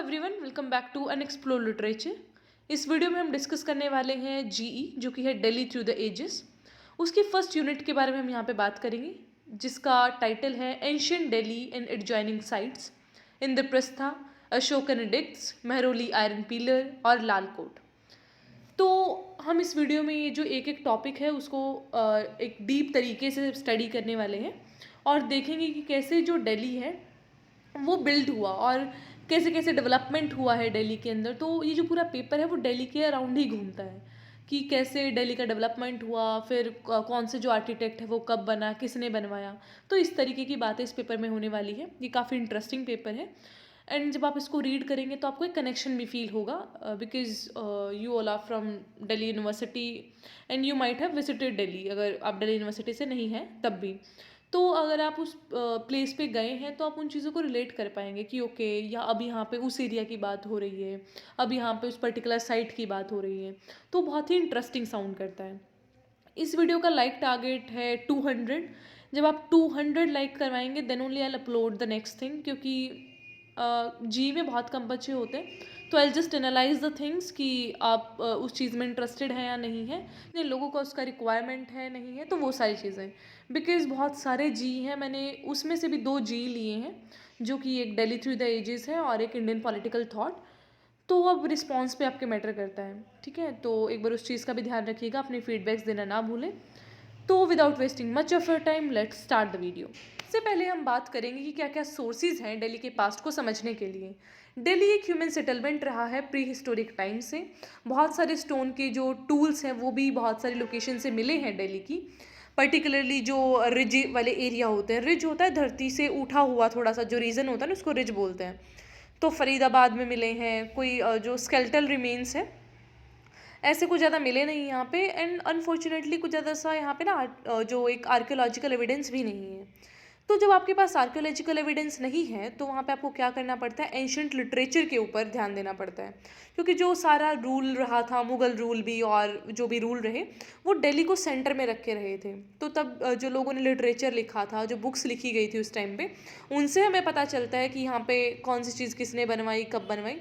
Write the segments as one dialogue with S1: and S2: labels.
S1: Everyone, welcome back to unexplored literature. इस video में हम डिस्कस करने वाले हैं जीई, जो कि है दिल्ली थ्रू द एजेस। उसकी फर्स्ट यूनिट के बारे में हम यहाँ पे बात करेंगे, जिसका टाइटल है ancient Delhi and adjoining sites, Indraprastha, Ashokan addicts, Mehrauli iron pillar और लाल कोट। तो हम इस वीडियो में ये जो एक एक टॉपिक है उसको एक डीप तरीके से स्टडी करने वाले हैं और देखेंगे कि कैसे जो दिल्ली है वो बिल्ड हुआ और कैसे कैसे डेवलपमेंट हुआ है दिल्ली के अंदर। तो ये जो पूरा पेपर है वो दिल्ली के अराउंड ही घूमता है कि कैसे दिल्ली का डेवलपमेंट हुआ, फिर कौन से जो आर्किटेक्ट है वो कब बना, किसने बनवाया। तो इस तरीके की बातें इस पेपर में होने वाली है। ये काफ़ी इंटरेस्टिंग पेपर है एंड जब आप इसको रीड करेंगे तो आपको एक कनेक्शन भी फील होगा, because you all are from Delhi university and you might have visited Delhi. अगर आप दिल्ली यूनिवर्सिटी से नहीं हैं तब भी, तो अगर आप उस प्लेस पे गए हैं तो आप उन चीज़ों को रिलेट कर पाएंगे कि ओके, या अब यहाँ पे उस एरिया की बात हो रही है, अब यहाँ पे उस पर्टिकुलर साइट की बात हो रही है। तो बहुत ही इंटरेस्टिंग साउंड करता है। इस वीडियो का लाइक टारगेट है 200। जब आप 200 लाइक करवाएंगे then only I upload the next thing, क्योंकि जी में बहुत कम बच्चे होते हैं। तो I just analyze the things कि आप उस चीज़ में इंटरेस्टेड हैं या नहीं है, जिन लोगों का उसका रिक्वायरमेंट है नहीं है, तो वो सारी चीज़ें। बिकॉज बहुत सारे जी हैं, मैंने उसमें से भी 2 जी लिए हैं, जो कि एक दिल्ली थ्रू द एजेस है और एक इंडियन पॉलिटिकल थॉट। तो अब रिस्पॉन्स पे आपके मैटर करता है, ठीक है। तो एक बार उस चीज़ का भी ध्यान रखिएगा, अपने फीडबैक्स देना ना भूलें। तो without wasting much of your time let's start the video. सबसे पहले हम बात करेंगे कि क्या क्या सोर्सेज हैं दिल्ली के पास्ट को समझने के लिए। दिल्ली एक ह्यूमन सेटलमेंट रहा है प्री हिस्टोरिक टाइम से। बहुत सारे स्टोन के जो टूल्स हैं वो भी बहुत सारी लोकेशन से मिले हैं दिल्ली की। पर्टिकुलरली जो रिज वाले एरिया होते हैं, रिज होता है धरती से उठा हुआ थोड़ा सा जो रीजन होता है ना, उसको रिज बोलते हैं। तो फरीदाबाद में मिले हैं, कोई जो स्केल्टल रिमेन्स है ऐसे कुछ ज़्यादा मिले नहीं यहाँ पे। एंड अनफॉर्चुनेटली कुछ ज़्यादा सा यहाँ पे ना जो एक आर्कियोलॉजिकल एविडेंस भी नहीं है। तो जब आपके पास आर्कियोलॉजिकल एविडेंस नहीं है तो वहाँ पे आपको क्या करना पड़ता है, एंशियंट लिटरेचर के ऊपर ध्यान देना पड़ता है। क्योंकि जो सारा रूल रहा था, मुगल रूल भी और जो भी रूल रहे, वो दिल्ली को सेंटर में रख के रहे थे। तो तब जो लोगों ने लिटरेचर लिखा था, जो बुक्स लिखी गई थी उस टाइम पे, उनसे हमें पता चलता है कि यहाँ पे कौन सी चीज़ किसने बनवाई, कब बनवाई।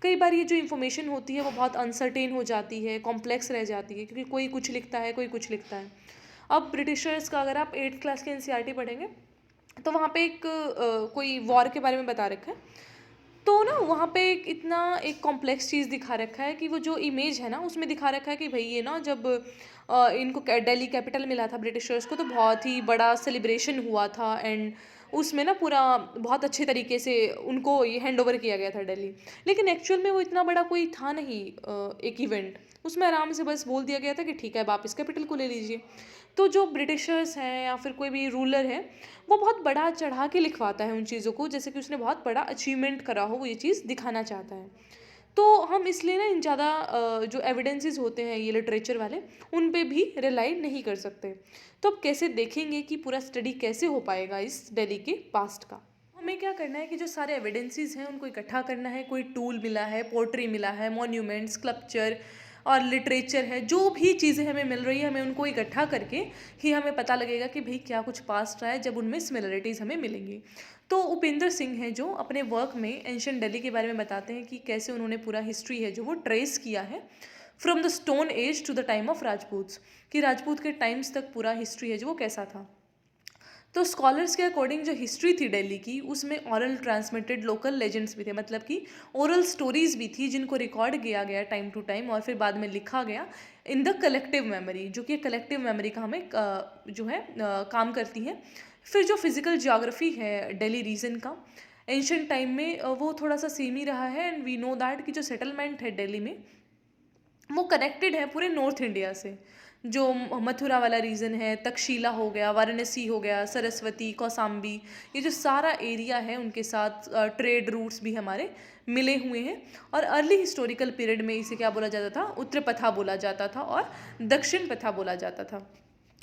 S1: कई बार ये जो इन्फॉर्मेशन होती है वो बहुत अनसर्टेन हो जाती है, कॉम्प्लेक्स रह जाती है, क्योंकि कोई कुछ लिखता है, कोई कुछ लिखता है। अब ब्रिटिशर्स का अगर आप 8th क्लास के एनसीईआरटी पढ़ेंगे तो वहाँ पे एक कोई वॉर के बारे में बता रखा है। तो ना वहाँ पे एक कॉम्प्लेक्स चीज़ दिखा रखा है कि वो जो इमेज है ना उसमें दिखा रखा है कि भाई ये ना जब इनको दिल्ली कैपिटल मिला था ब्रिटिशर्स को, तो बहुत ही बड़ा सेलिब्रेशन हुआ था एंड उसमें ना पूरा बहुत अच्छे तरीके से उनको ये हैंड ओवर किया गया था दिल्ली। लेकिन एक्चुअल में वो इतना बड़ा कोई था नहीं, एक इवेंट। उसमें आराम से बस बोल दिया गया था कि ठीक है अब आप इस कैपिटल को ले लीजिए। तो जो ब्रिटिशर्स हैं या फिर कोई भी रूलर है, वो बहुत बड़ा चढ़ा के लिखवाता है उन चीज़ों को, जैसे कि उसने बहुत बड़ा अचीवमेंट करा हो, वो ये चीज़ दिखाना चाहता है। तो हम इसलिए ना इन ज़्यादा जो एविडेंसेस होते हैं ये लिटरेचर वाले, उन पे भी रिलाई नहीं कर सकते। तो अब कैसे देखेंगे कि पूरा स्टडी कैसे हो पाएगा इस दिल्ली के पास्ट का। हमें क्या करना है कि जो सारे एविडेंसेस हैं उनको इकट्ठा करना है। कोई टूल मिला है, पोट्री मिला है, मॉन्यूमेंट, स्कल्पचर और लिटरेचर है, जो भी चीज़ें हमें मिल रही है हमें उनको इकट्ठा करके ही हमें पता लगेगा कि भाई क्या कुछ पास्ट रहा है, जब उनमें सिमिलरिटीज़ हमें मिलेंगी। तो उपेंद्र सिंह हैं जो अपने वर्क में एंशियंट दिल्ली के बारे में बताते हैं कि कैसे उन्होंने पूरा हिस्ट्री है जो वो ट्रेस किया है from the stone age to the time of Rajputs, कि राजपूत के टाइम्स तक पूरा हिस्ट्री है जो वो कैसा था। तो स्कॉलर्स के अकॉर्डिंग जो हिस्ट्री थी दिल्ली की, उसमें ऑरल ट्रांसमिटेड लोकल लेजेंड्स भी थे, मतलब कि ओरल स्टोरीज भी थी जिनको रिकॉर्ड किया गया टाइम टू टाइम और फिर बाद में लिखा गया इन द कलेक्टिव मेमोरी, जो कि कलेक्टिव मेमोरी का हमें जो है काम करती है। फिर जो फिजिकल जियोग्राफी है दिल्ली रीजन का एंशियंट टाइम में, वो थोड़ा सा सेम ही रहा है। एंड वी नो दैट कि जो सेटलमेंट है दिल्ली में वो कनेक्टेड है पूरे नॉर्थ इंडिया से। जो मथुरा वाला रीजन है, तक्षशिला हो गया, वाराणसी हो गया, सरस्वती, कौसाम्बी, ये जो सारा एरिया है उनके साथ ट्रेड रूट्स भी हमारे मिले हुए हैं। और अर्ली हिस्टोरिकल पीरियड में इसे क्या बोला जाता था, उत्तर पथा बोला जाता था और दक्षिण पथा बोला जाता था।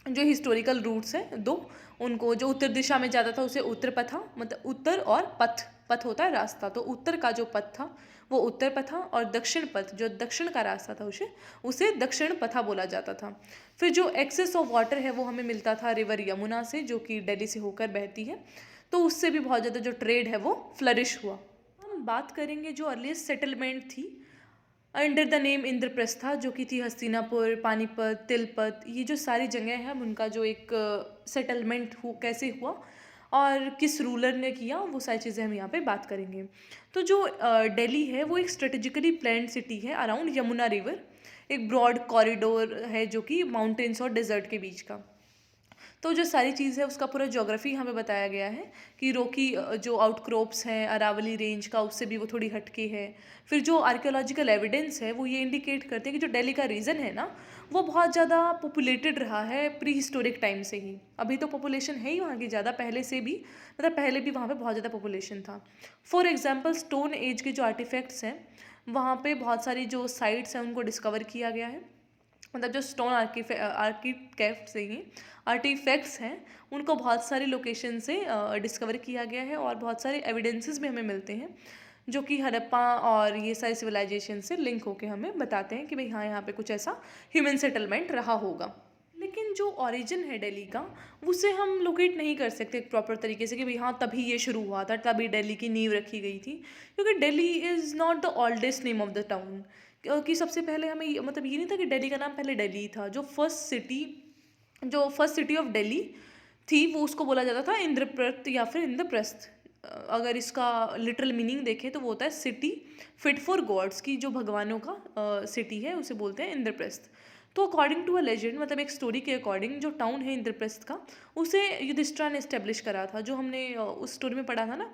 S1: जो हिस्टोरिकल रूट्स हैं दो, उनको जो उत्तर दिशा में जाता था उसे उत्तर पथा, मतलब उत्तर और पथ, पथ होता है रास्ता, तो उत्तर का जो पथ था वो उत्तर पथा और दक्षिण पथ जो दक्षिण का रास्ता था उसे दक्षिण पथा बोला जाता था। फिर जो एक्सेस ऑफ वाटर है वो हमें मिलता था रिवर यमुना से, जो कि दिल्ली से होकर बहती है। तो उससे भी बहुत ज़्यादा जो ट्रेड है वो फ्लरिश हुआ। हम बात करेंगे जो अर्लीस्ट सेटलमेंट थी अंडर द नेम इंद्रप्रस्था, जो कि थी हस्तिनापुर, पानीपत, तिलपत, ये जो सारी जगह हैं उनका जो एक सेटलमेंट कैसे हुआ और किस रूलर ने किया, वो सारी चीज़ें हम यहाँ पे बात करेंगे। तो जो दिल्ली है वो एक स्ट्रेटेजिकली प्लान्ड सिटी है अराउंड यमुना रिवर, एक ब्रॉड कॉरिडोर है जो कि माउंटेन्स और डेजर्ट के बीच का। तो जो सारी चीज़ है उसका पूरा ज्योग्राफी यहाँ पे बताया गया है कि रोकी जो आउटक्रॉप्स हैं अरावली रेंज का, उससे भी वो थोड़ी हटके है। फिर जो आर्कियोलॉजिकल एविडेंस है वो ये इंडिकेट करते हैं कि जो दिल्ली का रीजन है ना, वो बहुत ज़्यादा पॉपुलेटेड रहा है प्री हिस्टोरिक टाइम से ही। अभी तो पॉपुलेशन है ही वहाँ की ज़्यादा, पहले से भी, मतलब पहले भी वहाँ पे बहुत ज़्यादा पॉपुलेशन था। फॉर एग्जाम्पल स्टोन एज के जो आर्टिफैक्ट्स हैं वहाँ पे बहुत सारी जो साइट्स हैं उनको डिस्कवर किया गया है, मतलब जो स्टोन आर्किटेक्ट्स हैं, आर्टिफैक्ट्स हैं, उनको बहुत सारी लोकेशन से डिस्कवर किया गया है और बहुत सारे एविडेंसेस भी हमें मिलते हैं जो कि हड़प्पा और ये सारी सिविलाइजेशन से लिंक होकर हमें बताते हैं कि भाई हाँ, यहाँ पे कुछ ऐसा ह्यूमन सेटलमेंट रहा होगा। लेकिन जो ओरिजिन है दिल्ली का, उसे हम लोकेट नहीं कर सकते एक प्रॉपर तरीके से कि भाई हाँ तभी ये शुरू हुआ था, तभी दिल्ली की नींव रखी गई थी, क्योंकि Delhi is not the oldest name of the town. कि सबसे पहले हमें मतलब ये नहीं था कि दिल्ली का नाम पहले दिल्ली था। जो फर्स्ट सिटी ऑफ दिल्ली थी वो उसको बोला जाता था इंद्रप्रस्थ या फिर इंद्रप्रस्थ। अगर इसका लिटरल मीनिंग देखें तो वो होता है सिटी फिट फॉर गॉड्स, की जो भगवानों का सिटी है उसे बोलते हैं इंद्रप्रस्थ। तो अकॉर्डिंग टू अ लेजेंड, मतलब एक स्टोरी के अकॉर्डिंग, जो टाउन है इंद्रप्रस्थ का उसे युधिष्ठिर ने इस्टेब्लिश करा था। जो हमने उस स्टोरी में पढ़ा था ना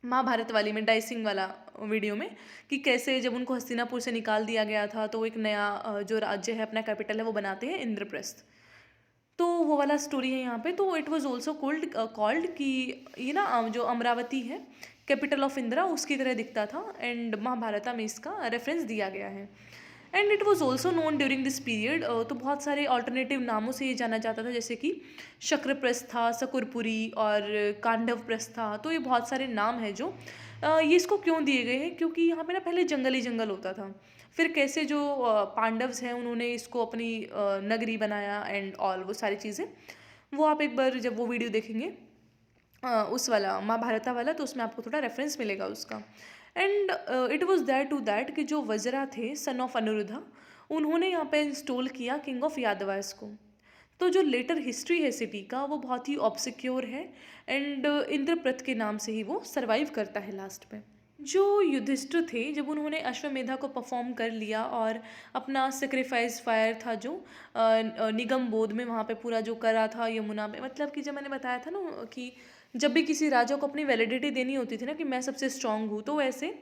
S1: महाभारत वाली में, डाइसिंग वाला वीडियो में, कि कैसे जब उनको हस्तिनापुर से निकाल दिया गया था तो एक नया जो राज्य है, अपना कैपिटल है, वो बनाते हैं इंद्रप्रस्थ। तो वो वाला स्टोरी है यहाँ पे। तो इट वाज आल्सो कॉल्ड कि ये ना जो अमरावती है कैपिटल ऑफ इंदिरा, उसकी तरह दिखता था, एंड महाभारत में इसका रेफरेंस दिया गया है। And it was also known during this period. तो बहुत सारे ऑल्टरनेटिव नामों से ये जाना जाता था, जैसे कि शक्रप्रस्था, सकुरपुरी और कांडव प्रस्था। तो ये बहुत सारे नाम हैं जो ये इसको क्यों दिए गए हैं, क्योंकि यहाँ पे ना पहले जंगल ही जंगल होता था। फिर कैसे जो पांडव्स हैं उन्होंने इसको अपनी नगरी बनाया एंड ऑल वो सारी चीज़ें, वो आप एक बार जब वो वीडियो देखेंगे उस वाला महाभारता वाला, तो उसमें आपको थोड़ा रेफरेंस मिलेगा उसका। And it was that to that कि जो वज्रा थे सन ऑफ अनिरुद्धा, उन्होंने यहाँ पे इंस्टॉल किया किंग ऑफ यादवास को। तो जो लेटर हिस्ट्री है सिटी का वो बहुत ही ऑब्सिक्योर है, एंड इंद्रप्रथ के नाम से ही वो सरवाइव करता है लास्ट में। जो युधिष्ठिर थे, जब उन्होंने अश्वमेधा को परफॉर्म कर लिया और अपना सेक्रीफाइस फायर था जो निगम बोध में वहाँ पे पूरा जो करा था यमुना में, मतलब कि जब मैंने बताया था ना कि जब भी किसी राजा को अपनी वैलिडिटी देनी होती थी ना कि मैं सबसे स्ट्रांग हूँ, तो वैसे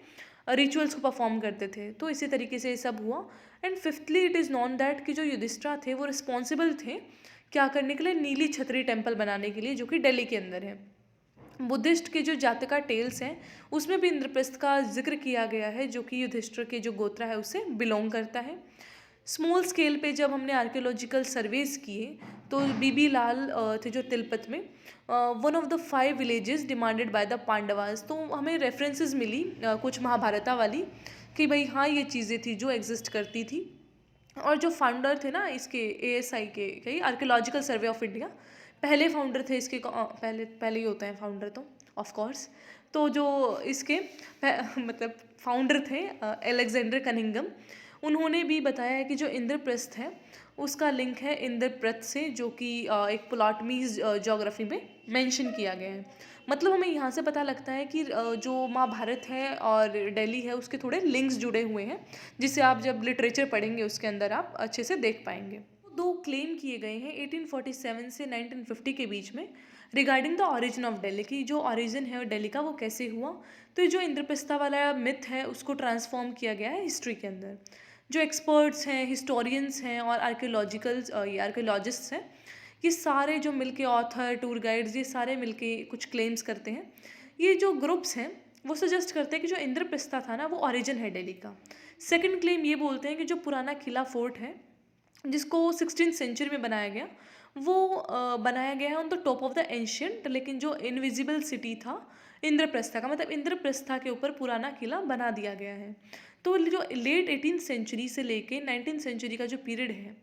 S1: रिचुअल्स को परफॉर्म करते थे। तो इसी तरीके से ये सब हुआ। And fifthly it is non that कि जो युधिष्ठिर थे वो रिस्पॉन्सिबल थे क्या करने के लिए, नीली छतरी टेम्पल बनाने के लिए, जो कि दिल्ली के अंदर है। बुद्धिस्ट के जो जातका टेल्स हैं उसमें भी इंद्रप्रस्थ का जिक्र किया गया है, जो कि युधिष्ठिर के जो गोत्रा है उससे बिलोंग करता है। स्मॉल स्केल पे जब हमने आर्कियोलॉजिकल सर्वेज किए तो बीबी लाल थे जो तिलपत में, one of the 5 villages demanded by the Pandavas. तो हमें रेफरेंसेस मिली कुछ महाभारता वाली कि भाई हाँ ये चीज़ें थी जो एग्जिस्ट करती थी। और जो फाउंडर थे ना इसके ASI के, कहीं आर्कियोलॉजिकल सर्वे ऑफ इंडिया, पहले फाउंडर थे इसके, पहले पहले ही होते हैं फाउंडर तो ऑफ कोर्स। तो जो इसके मतलब फाउंडर थे अलेक्जेंडर कनिंगम, उन्होंने भी बताया है कि जो इंद्रप्रस्थ है उसका लिंक है इंद्रप्रथ से, जो कि एक प्लॉटमीज ज्योग्राफी में मेंशन किया गया है। मतलब हमें यहाँ से पता लगता है कि जो महाभारत है और दिल्ली है उसके थोड़े लिंक्स जुड़े हुए हैं, जिसे आप जब लिटरेचर पढ़ेंगे उसके अंदर आप अच्छे से देख पाएंगे। 2 क्लेम किए गए हैं 1847 से 1950 के बीच में regarding the origin of Delhi, की जो ओरिजिन है दिल्ली का वो कैसे हुआ। तो जो इंद्रप्रस्था वाला मिथ है उसको ट्रांसफॉर्म किया गया है हिस्ट्री के अंदर। जो एक्सपर्ट्स हैं, हिस्टोरियंस हैं और आर्कियोलॉजिस्ट्स हैं, ये सारे जो मिलके, ऑथर, टूर गाइड्स, ये सारे मिलके कुछ क्लेम्स करते हैं। ये जो ग्रुप्स हैं वो सजेस्ट करते हैं कि जो इंद्रप्रस्था था ना वो ओरिजिन है दिल्ली का। सेकंड क्लेम ये बोलते हैं कि जो पुराना किला फोर्ट है जिसको 16th सेंचुरी में बनाया गया, वो बनाया गया है on the top of the ancient, लेकिन जो इनविजिबल सिटी था इंद्रप्रस्था का, मतलब इंद्रप्रस्था के ऊपर पुराना किला बना दिया गया है। तो जो लेट 18th सेंचुरी से लेके 19th सेंचुरी का जो पीरियड है,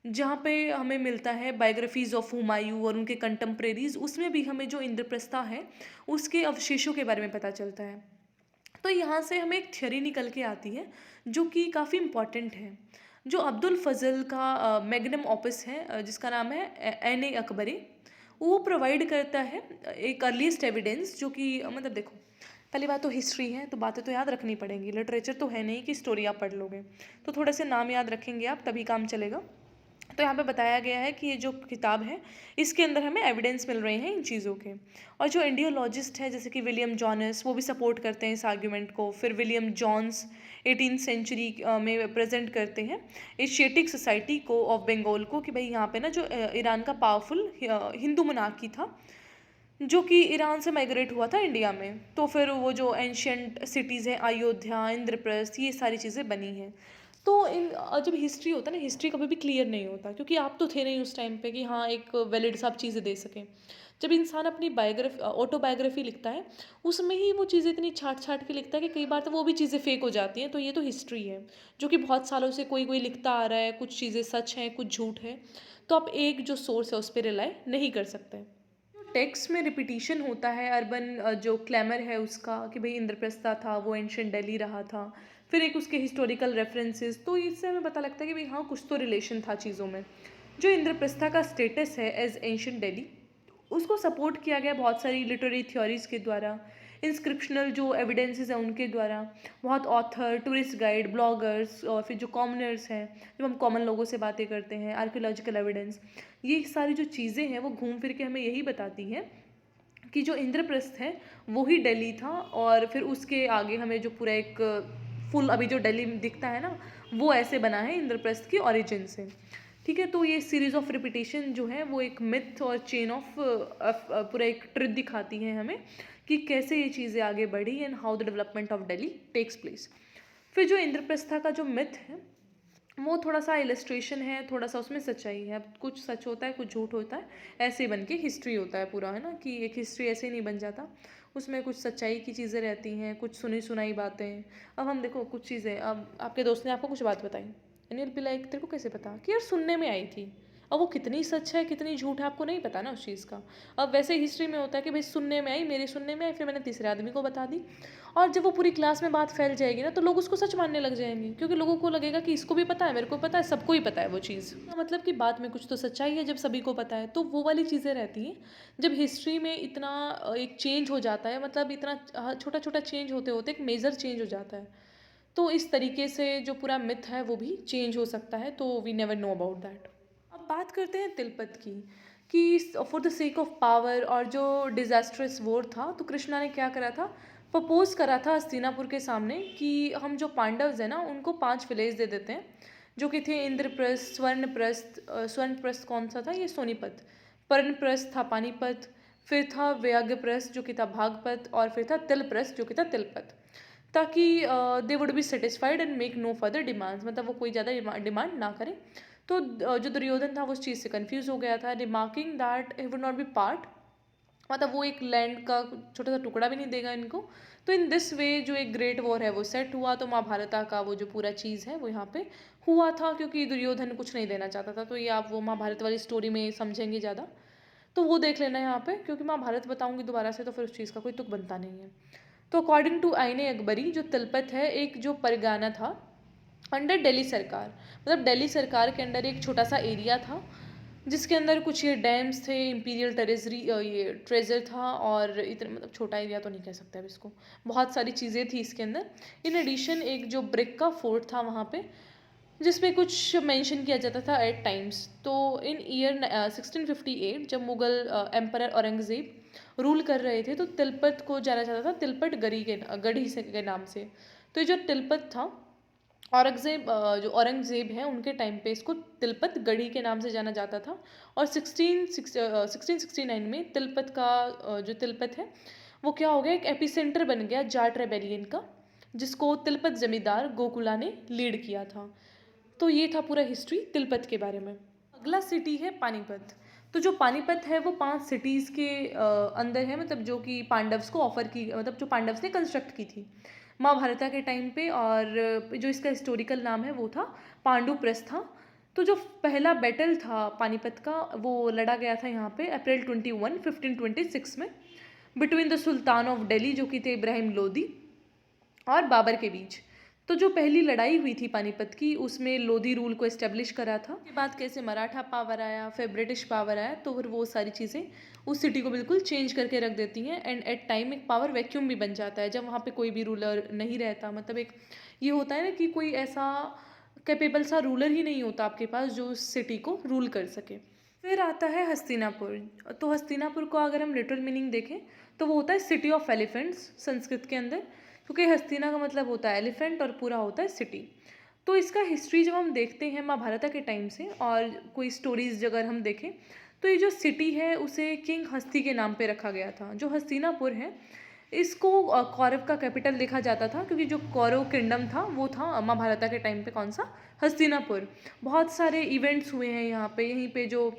S1: जहाँ पे हमें मिलता है बायोग्राफीज ऑफ हुमायूं और उनके कंटेम्प्रेरीज, उसमें भी हमें जो इंद्रप्रस्था है उसके अवशेषों के बारे में पता चलता है। तो यहाँ से हमें एक थ्योरी निकल के आती है जो कि काफ़ी इम्पॉर्टेंट है। जो अब्दुल फजल का मैग्नम ऑपस है, जिसका नाम है एन ए अकबरी, वो प्रोवाइड करता है एक अर्लीस्ट एविडेंस जो कि मतलब देखो, पहली बात तो हिस्ट्री है तो बातें तो याद रखनी पड़ेंगी, लिटरेचर तो है नहीं कि स्टोरी आप पढ़ लोगे, तो थोड़े से नाम याद रखेंगे आप तभी काम चलेगा। तो यहाँ पे बताया गया है कि ये जो किताब है इसके अंदर हमें एविडेंस मिल रहे हैं इन चीज़ों के। और जो इंडियोलॉजिस्ट है जैसे कि विलियम जॉनस, वो भी सपोर्ट करते हैं इस आर्ग्यूमेंट को। फिर विलियम जॉन्स 18th सेंचुरी में प्रेजेंट करते हैं एशियाटिक सोसाइटी को ऑफ बंगाल को, कि भाई यहाँ पे ना जो ईरान का पावरफुल हिंदू मोनार्की था जो कि ईरान से माइग्रेट हुआ था इंडिया में, तो फिर वो जो एंशियंट सिटीज़ हैं अयोध्या, इंद्रप्रस्थ, ये सारी चीज़ें बनी हैं। तो इन जब हिस्ट्री होता है ना, हिस्ट्री कभी भी क्लियर नहीं होता क्योंकि आप तो थे नहीं उस टाइम पे कि हाँ एक वैलिड सब चीज़ें दे सकें। जब इंसान अपनी बायोग्राफी ऑटोबायोग्राफी लिखता है उसमें ही वो चीज़ें इतनी छाट छाट के लिखता है कि कई बार तो वो भी चीज़ें फेक हो जाती हैं। तो ये तो हिस्ट्री है जो कि बहुत सालों से कोई कोई लिखता आ रहा है, कुछ चीज़ें सच हैं कुछ झूठ है, तो आप एक जो सोर्स है उस पर रिलाई नहीं कर सकते। टेक्स्ट में रिपीटिशन होता है अर्बन जो क्लैमर है उसका, कि भाई इंद्रप्रस्था था वो एंशियंट दिल्ली रहा था, फिर एक उसके हिस्टोरिकल रेफरेंसेस, तो इससे हमें पता लगता है कि भाई हाँ कुछ तो रिलेशन था चीज़ों में। जो इंद्रप्रस्था का स्टेटस है एज एंशियंट दिल्ली, उसको सपोर्ट किया गया बहुत सारी लिटरेरी थ्योरीज़ के द्वारा, इंस्क्रिप्शनल जो एविडेंसेस हैं उनके द्वारा, बहुत ऑथर, टूरिस्ट गाइड, ब्लॉगर्स और फिर जो कॉमनर्स हैं, जब हम कॉमन लोगों से बातें करते हैं, आर्कियोलॉजिकल एविडेंस, ये सारी जो चीज़ें हैं वो घूम फिर के हमें यही बताती हैं कि जो इंद्रप्रस्थ है वो ही दिल्ली था। और फिर उसके आगे हमें जो पूरा एक फुल अभी जो दिल्ली दिखता है ना, वो ऐसे बना है इंद्रप्रस्थ की ओरिजिन से। ठीक है, तो ये सीरीज ऑफ रिपीटेशन जो है वो एक मिथ और चेन ऑफ पूरा एक ट्रुथ दिखाती है हमें कि कैसे ये चीज़ें आगे बढ़ी and how the development of Delhi takes place. फिर जो इंद्रप्रस्था का जो मिथ है वो थोड़ा सा इलस्ट्रेशन है, थोड़ा सा उसमें सच्चाई है, अब कुछ सच होता है कुछ झूठ होता है, ऐसे ही बन के हिस्ट्री होता है पूरा, है ना, कि एक हिस्ट्री ऐसे ही नहीं बन जाता, उसमें कुछ सच्चाई की चीज़ें रहती हैं, कुछ सुनी सुनाई बातें। अब हम देखो कुछ चीज़ें, अब आपके दोस्त ने आपको कुछ बात बताई एंड विल बी लाइक तेरे को कैसे पता, कि यार सुनने में आई थी। अब वो कितनी सच है कितनी झूठ है आपको नहीं पता ना उस चीज़ का। अब वैसे हिस्ट्री में होता है कि भाई सुनने में आई, मेरे सुनने में आई, फिर मैंने तीसरे आदमी को बता दी, और जब वो पूरी क्लास में बात फैल जाएगी ना तो लोग उसको सच मानने लग जाएंगे, क्योंकि लोगों को लगेगा कि इसको भी पता है, मेरे को पता है, सबको ही पता है वो चीज़, मतलब कि बात में कुछ तो सच्चाई है जब सभी को पता है। तो वो वाली चीज़ें रहती हैं जब हिस्ट्री में इतना एक चेंज हो जाता है, मतलब इतना छोटा छोटा चेंज होते होते एक मेजर चेंज हो जाता है। तो इस तरीके से जो पूरा मिथ है वो भी चेंज हो सकता है, तो we never know about that. अब बात करते हैं तिलपत की, कि for the sake of power और जो डिजास्ट्रस वॉर था, तो कृष्णा ने क्या करा था, प्रपोज करा था हस्तिनापुर के सामने कि हम जो पांडव्स हैं ना उनको 5 विलेज दे देते हैं, जो कि थे इंद्रप्रस्थ, स्वर्णप्रस्थ, स्वर्णप्रस्थ कौन सा था, ये सोनीपत, पर्णप्रस्थ था पानीपत, फिर था व्याघ्रप्रस्थ जो कि था भागपत, और फिर था तिलप्रस्थ जो कि था तिलपत, ताकि they would be satisfied and make no further demands, मतलब वो कोई ज़्यादा डिमांड ना करें। तो जो दुर्योधन था वो उस चीज़ से कंफ्यूज हो गया था, remarking that he would not be part, मतलब वो एक लैंड का छोटा सा टुकड़ा भी नहीं देगा इनको। तो इन दिस वे जो एक ग्रेट वॉर है वो सेट हुआ, तो महाभारता का वो जो पूरा चीज़ है वो यहाँ पे हुआ था, क्योंकि दुर्योधन कुछ नहीं देना चाहता था। तो ये आप वो महाभारत वाली स्टोरी में समझेंगे ज़्यादा, तो वो देख लेना यहाँ पे, क्योंकि महाभारत बताऊंगी दोबारा से तो फिर उस चीज़ का कोई तुक बनता नहीं है। तो अकॉर्डिंग टू आईन अकबरी, जो तिलपत है एक जो परगाना था अंडर दिल्ली सरकार, मतलब दिल्ली सरकार के अंडर एक छोटा सा एरिया था जिसके अंदर कुछ ये डैम्स थे, इंपीरियल टेरेजरी, ये ट्रेजर था, और इतना मतलब छोटा एरिया तो नहीं कह सकते अब इसको, बहुत सारी चीज़ें थी इसके अंदर। इन एडिशन एक जो ब्रिक का फोर्ट था वहाँ पे, जिसमें कुछ मेंशन किया जाता था एट टाइम्स। तो इन ईयर 1658 जब मुगल एम्परर औरंगज़ेब रूल कर रहे थे, तो तिलपत को जाना जाता था तिलपत गढ़ी से के नाम से। तो ये जो तिलपत था, जो औरंगज़ेब है उनके टाइम पे इसको तिलपत गढ़ी के नाम से जाना जाता था। और 1669 में तिलपत का जो तिलपत है वो क्या हो गया, एक एपिसेंटर बन गया जाट रेबेलियन का, जिसको तिलपत जमींदार गोकुला ने लीड किया था। तो ये था पूरा हिस्ट्री तिलपत के बारे में। अगला सिटी है पानीपत। तो जो पानीपत है वो 5 सिटीज़ के अंदर है, मतलब जो कि पांडव्स को ऑफर की, मतलब जो पांडव्स ने कंस्ट्रक्ट की थी महाभारता के टाइम पे, और जो इसका हिस्टोरिकल नाम है वो था पांडुप्रस्था। तो जो पहला बैटल था पानीपत का वो लड़ा गया था यहाँ पे अप्रैल 21, 1526 में, between the sultan of Delhi जो कि थे इब्राहिम लोदी और बाबर के बीच। तो जो पहली लड़ाई हुई थी पानीपत की, उसमें लोधी रूल को इस्टेब्लिश करा था। उसके बाद कैसे मराठा पावर आया, फिर ब्रिटिश पावर आया, तो फिर वो सारी चीज़ें उस सिटी को बिल्कुल चेंज करके रख देती हैं। एंड एट टाइम एक पावर वैक्यूम भी बन जाता है जब वहाँ पे कोई भी रूलर नहीं रहता। मतलब एक ये होता है ना कि कोई ऐसा कैपेबल सा रूलर ही नहीं होता आपके पास जो उस सिटी को रूल कर सके। फिर आता है हस्तिनापुर। तो हस्तिनापुर को अगर हम लिटरल मीनिंग देखें तो वो होता है सिटी ऑफ एलिफेंट्स संस्कृत के अंदर, क्योंकि हस्तिना का मतलब होता है एलिफेंट और पूरा होता है सिटी। तो इसका हिस्ट्री जब हम देखते हैं महाभारत के टाइम से और कोई स्टोरीज अगर हम देखें, तो ये जो सिटी है उसे किंग हस्ती के नाम पे रखा गया था। जो हस्तिनापुर है इसको कौरव का कैपिटल देखा जाता था, क्योंकि जो कौरव किंगडम था वो था महाभारत के टाइम पे कौन सा, हस्तिनापुर। बहुत सारे इवेंट्स हुए हैं यहाँ पे। यहीं पे जो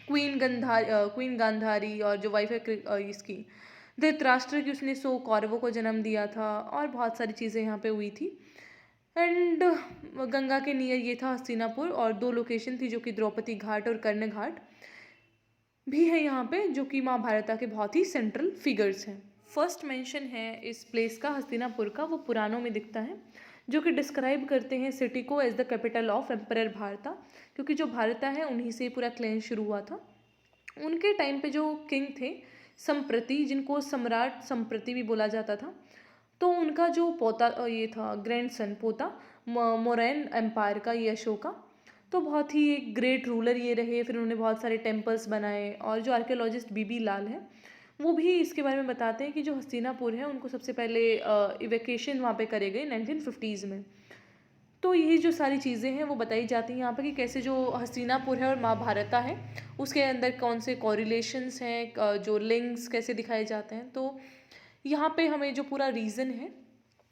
S1: क्वीन गांधारी और जो वाइफ है इसकी धृतराष्ट्र की, उसने 100 कौरवों को जन्म दिया था और बहुत सारी चीज़ें यहाँ पे हुई थी। एंड गंगा के नियर ये था हस्तिनापुर, और 2 लोकेशन थी जो कि द्रौपदी घाट और कर्ण घाट भी है यहाँ पे, जो कि महाभारत के बहुत ही सेंट्रल फिगर्स हैं। फर्स्ट मेंशन है इस प्लेस का हस्तिनापुर का, वो पुराणों में दिखता है, जो कि डिस्क्राइब करते हैं सिटी को as the capital of emperor Bharata, क्योंकि जो भारता है उन्हीं से पूरा क्लेंस शुरू हुआ था। उनके टाइम पे जो किंग थे संप्रति, जिनको सम्राट संप्रति भी बोला जाता था, तो उनका जो पोता ये था ग्रैंडसन पोता मोरैन एम्पायर का, ये अशोका, तो बहुत ही एक ग्रेट रूलर ये रहे। फिर उन्होंने बहुत सारे टेम्पल्स बनाए, और जो आर्कियोलॉजिस्ट बीबी लाल है वो भी इसके बारे में बताते हैं कि जो हस्तिनापुर है उनको सबसे पहले इवेकेशन वहाँ पे करे गए 1950s में। तो यही जो सारी चीज़ें हैं वो बताई जाती हैं यहाँ पर कि कैसे जो हस्तिनापुर है और महाभारता है उसके अंदर कौन से कॉरिलेशंस हैं, जो लिंक्स कैसे दिखाए जाते हैं। तो यहाँ पे हमें जो पूरा रीज़न है,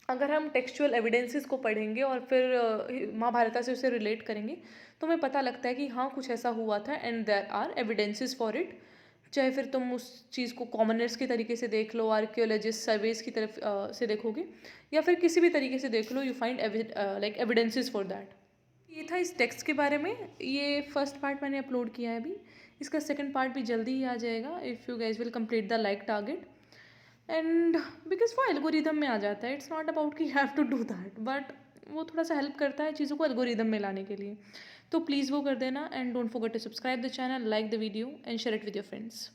S1: अगर हम टेक्सचुअल एविडेंसेस को पढ़ेंगे और फिर महाभारता से उसे रिलेट करेंगे, तो हमें पता लगता है कि हाँ कुछ ऐसा हुआ था and there are evidences for it. चाहे फिर तुम उस चीज़ को कॉमनर्स के तरीके से देख लो, आर्कियोलॉजिस्ट सर्वेज की तरफ से देखोगे, या फिर किसी भी तरीके से देख लो, you find like evidences for that. ये था इस टेक्स्ट के बारे में। ये फर्स्ट पार्ट मैंने अपलोड किया है अभी, इसका सेकंड पार्ट भी जल्दी ही आ जाएगा if you guys will complete the like target. And because वो एल्गोरिदम में आ जाता है, इट्स नॉट अबाउट कि have to do that, but वो थोड़ा सा हेल्प करता है चीज़ों को एल्गोरिदम में लाने के लिए। तो प्लीज़ वो कर देना, and don't forget to subscribe the channel, like the video and share it with your friends.